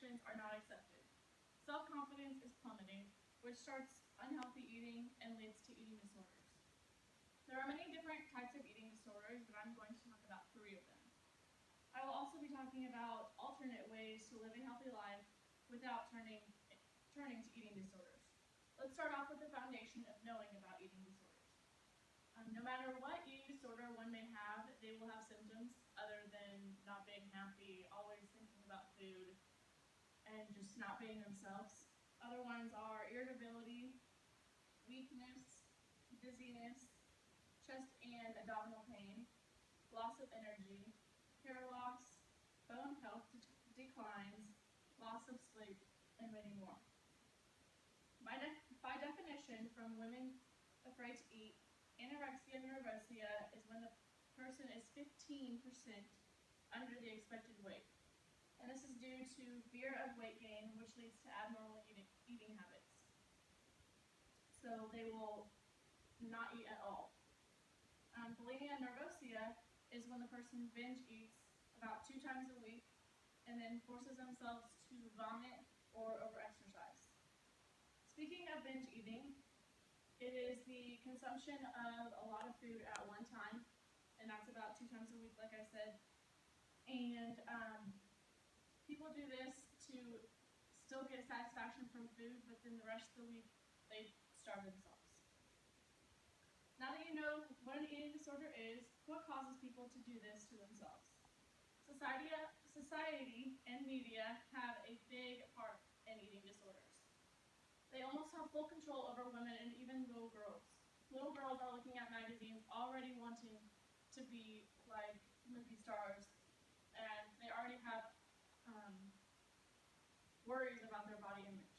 imperfections are not accepted. Self-confidence is plummeting, which starts unhealthy eating and leads to eating disorders. There are many different types of eating disorders, but I'm going to talk about 3 of them. I will also be talking about alternate ways to live a healthy life without turning to eating disorders. Let's start off with the foundation of knowing about eating disorders. No matter what eating disorder one may have, they will have symptoms other than not being happy, always thinking about food, and just not being themselves. Other ones are irritability, weakness, dizziness, chest and abdominal pain, loss of energy, hair loss, bone health declines, loss of sleep, and many more. By definition, from Women Afraid to Eat, anorexia nervosa is when the person is 15% under the expected weight. And this is due to fear of weight gain, which leads to abnormal eating habits. So they will not eat at all. Bulimia nervosa is when the person binge eats about 2 times a week and then forces themselves to vomit or overexercise. Speaking of binge eating, it is the consumption of a lot of food at one time, and that's about 2 times a week, like I said. And people do this to still get satisfaction from food, but then the rest of the week they starve themselves. Now that you know what an eating disorder is, what causes people to do this to themselves? Society and media have a big part in eating disorders. They almost have full control over women and even little girls. Little girls are looking at magazines already wanting to be like movie stars, and they already have worries about their body image.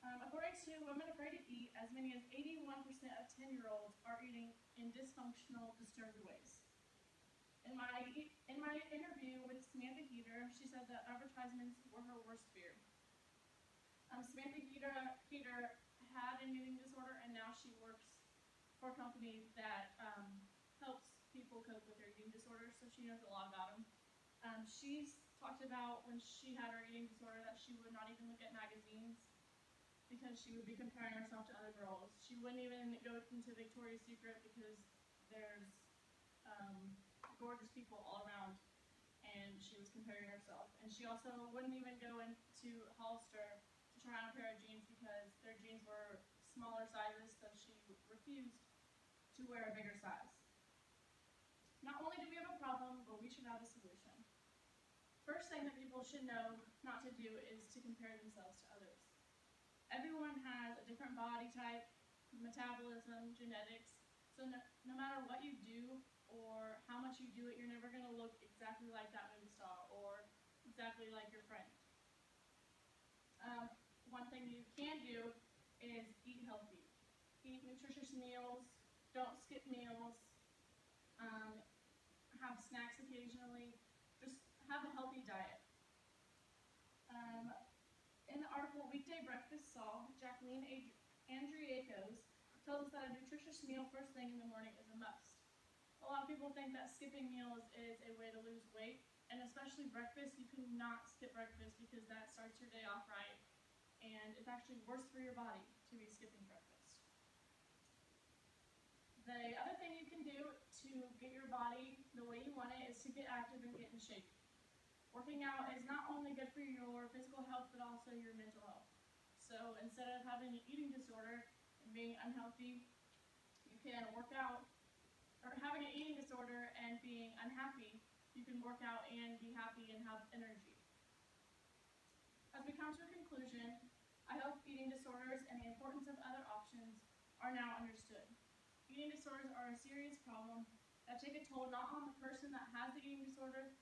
According to Women Afraid to Eat, as many as 81% of 10-year-olds are eating in dysfunctional, disturbed ways. In my interview with Samantha Heater, she said that advertisements were her worst fear. Samantha Heater had an eating disorder, and now she works for a company that helps people cope with their eating disorders, so she knows a lot about them. She's talked about when she had her eating disorder that she would not even look at magazines because she would be comparing herself to other girls. She wouldn't even go into Victoria's Secret because there's gorgeous people all around, and she was comparing herself. And she also wouldn't even go into Hollister to try on a pair of jeans because their jeans were smaller sizes, so she refused to wear a bigger size. Not only do we have a problem, but we should have a solution. First thing that people should know not to do is to compare themselves to others. Everyone has a different body type, metabolism, genetics, so no matter what you do or how much you do it, you're never going to look exactly like that movie star or exactly like your friend. One thing you can do is eat healthy. Eat nutritious meals, don't skip meals, have snacks occasionally, just have a healthy diet. In the article Weekday Breakfast Solved, Jacqueline Andriakos tells us that a nutritious meal first thing in the morning is a must. A lot of people think that skipping meals is a way to lose weight, and especially breakfast. You cannot skip breakfast because that starts your day off right, and it's actually worse for your body to be skipping breakfast. The other thing you can do to get your body the way you want it is to get active and get in shape. Working out is not only good for your physical health, but also your mental health. So instead of having an eating disorder and being unhealthy, you can work out, or having an eating disorder and being unhappy, you can work out and be happy and have energy. As we come to a conclusion, I hope eating disorders and the importance of other options are now understood. Eating disorders are a serious problem that take a toll not on the person that has the eating disorder,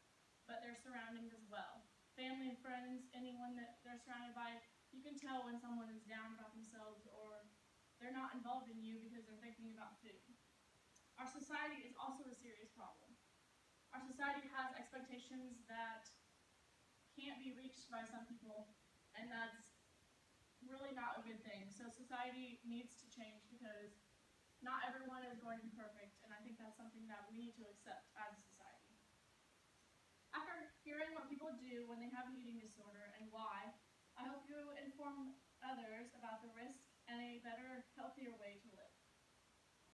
but their surroundings as well. Family and friends, anyone that they're surrounded by, you can tell when someone is down about themselves or they're not involved in you because they're thinking about food. Our society is also a serious problem. Our society has expectations that can't be reached by some people, and that's really not a good thing. So society needs to change because not everyone is going to be perfect, and I think that's something that we need to accept as a society. After hearing what people do when they have an eating disorder and why. I hope you inform others about the risks